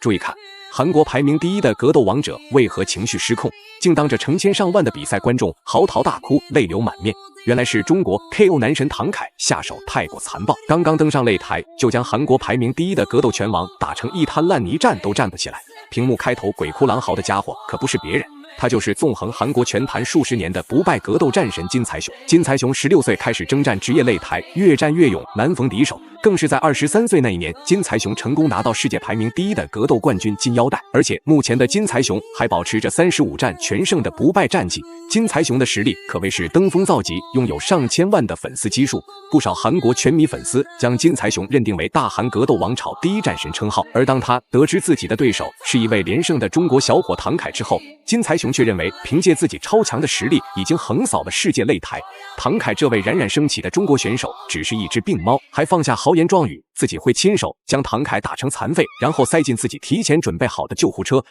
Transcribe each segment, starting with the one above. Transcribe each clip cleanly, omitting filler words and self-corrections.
注意看，韩国排名第一的格斗王者为何情绪失控，竟当着成千上万的比赛观众嚎啕大哭，泪流满面？原来是中国 KO 男神唐凯下手太过残暴，刚刚登上擂台就将韩国排名第一的格斗拳王打成一滩烂泥，站都站不起来。屏幕开头鬼哭狼嚎的家伙可不是别人，他就是纵横韩国拳坛数十年的不败格斗战神金财雄。金财雄16岁开始征战职业擂台，越战越勇，难逢敌手。更是在23岁那一年，金财雄成功拿到世界排名第一的格斗冠军金腰带。而且目前的金财雄还保持着35战全胜的不败战绩。金财雄的实力可谓是登峰造极，拥有上千万的粉丝基数，不少韩国拳迷粉丝将金财雄认定为大韩格斗王朝第一战神称号。而当他得知自己的对手是一位连胜的中国小伙唐凯之后，金财雄却认为凭借自己超强的实力已经横扫了世界擂台，唐凯这位冉冉升起的中国选手只是一只病猫，还放下豪言壮语，自己会亲手将唐凯打成残废，然后塞进自己提前准备好的救护车。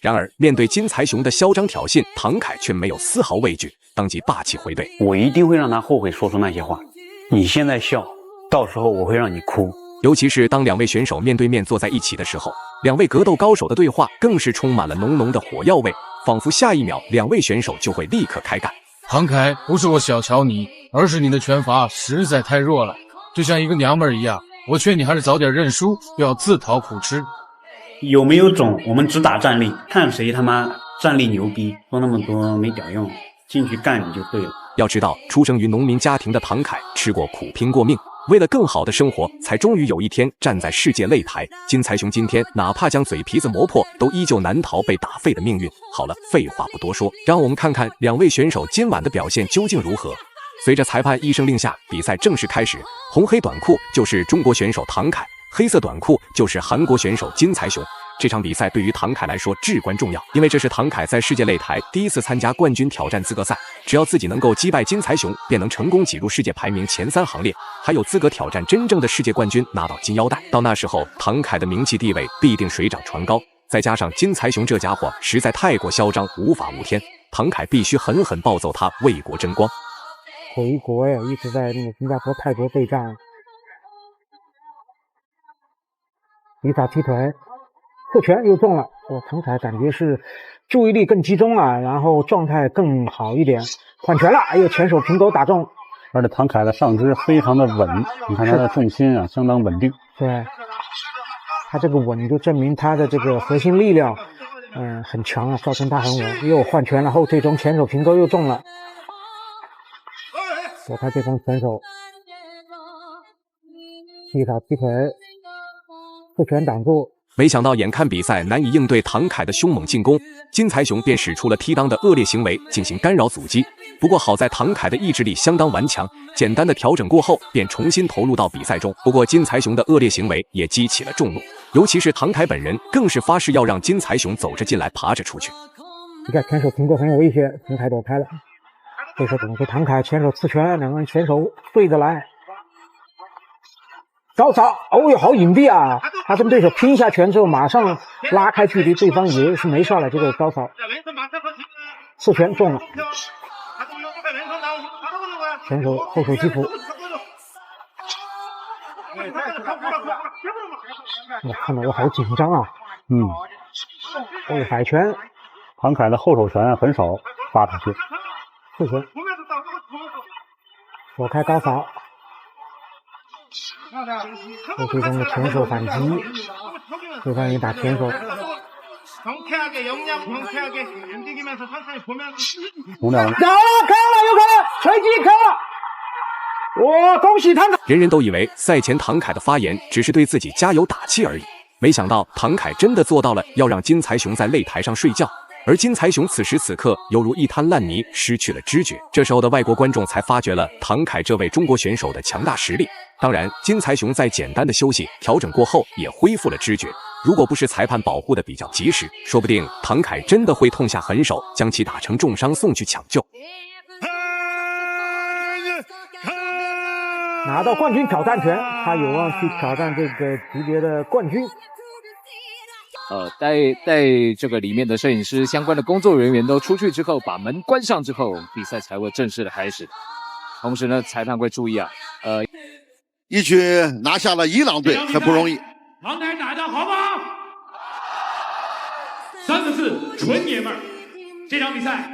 然而面对金财雄的嚣张挑衅，唐凯却没有丝毫畏惧，当即霸气回怼：我一定会让他后悔说出那些话，你现在笑，到时候我会让你哭。尤其是当两位选手面对面坐在一起的时候，两位格斗高手的对话更是充满了浓浓的火药味，仿佛下一秒两位选手就会立刻开干。唐凯，不是我小瞧你，而是你的拳法实在太弱了，就像一个娘们儿一样。我劝你还是早点认输，不要自讨苦吃。有没有种，我们只打战力，看谁他妈战力牛逼，说那么多没屌用，进去干你就对了。要知道，出生于农民家庭的唐凯吃过苦，拼过命，为了更好的生活，才终于有一天站在世界擂台。金财雄今天哪怕将嘴皮子磨破，都依旧难逃被打废的命运。好了，废话不多说，让我们看看两位选手今晚的表现究竟如何。随着裁判一声令下，比赛正式开始。红黑短裤就是中国选手唐凯，黑色短裤就是韩国选手金财雄。这场比赛对于唐凯来说至关重要，因为这是唐凯在世界擂台第一次参加冠军挑战资格赛，只要自己能够击败金财雄，便能成功挤入世界排名前3行列，还有资格挑战真正的世界冠军，拿到金腰带。到那时候，唐凯的名气地位必定水涨船高，再加上金财雄这家伙实在太过嚣张，无法无天，唐凯必须狠狠暴揍他，为国争光。回国呀，一直在那个新加坡、泰国备战，一打踢腿，侧拳又中了。唐凯感觉是注意力更集中了，然后状态更好一点，换拳了，又前手平勾打中。而且唐凯的上肢非常的稳，你看他的重心啊相当稳定。对，他这个稳就证明他的这个核心力量很强啊，造成他很稳。又换拳了，后退中前手平勾又中了。他这种选手一打踢腿，侧拳挡住。没想到眼看比赛难以应对唐凯的凶猛进攻，金财雄便使出了踢裆的恶劣行为进行干扰阻击。不过好在唐凯的意志力相当顽强，简单的调整过后便重新投入到比赛中。不过金财雄的恶劣行为也激起了众怒，尤其是唐凯本人更是发誓要让金财雄走着进来爬着出去。你看前手平勾很有威胁，唐凯躲开了。这时候等着唐凯前手刺拳，两个人前手对着来。高潮，哦哟，好隐蔽啊！他跟对手拼一下拳之后，马上拉开距离，对方以为是没事了，这个高潮，刺拳中了，前手后手击服。我看到我好紧张啊！哦，摆拳，唐凯的后手拳很少发出去。刺拳，躲开高潮。后退中的前手反击，对方也打前手。红两，有了，看了，有看了，锤击看了，哇，恭喜唐凯！人人都以为赛前唐凯的发言只是对自己加油打气而已，没想到唐凯真的做到了要让金财雄在擂台上睡觉。而金财雄此时此刻犹如一滩烂泥，失去了知觉。这时候的外国观众才发觉了唐凯这位中国选手的强大实力。当然，金财雄在简单的休息调整过后也恢复了知觉。如果不是裁判保护的比较及时，说不定唐凯真的会痛下狠手，将其打成重伤送去抢救。拿到冠军挑战权，他有望去挑战这个级别的冠军。带这个里面的摄影师相关的工作人员都出去之后，把门关上之后，比赛才会正式的开始。同时呢，裁判会注意一举拿下了伊朗队，很不容易。擂台打得好不好？3个字，纯爷们儿。这场比赛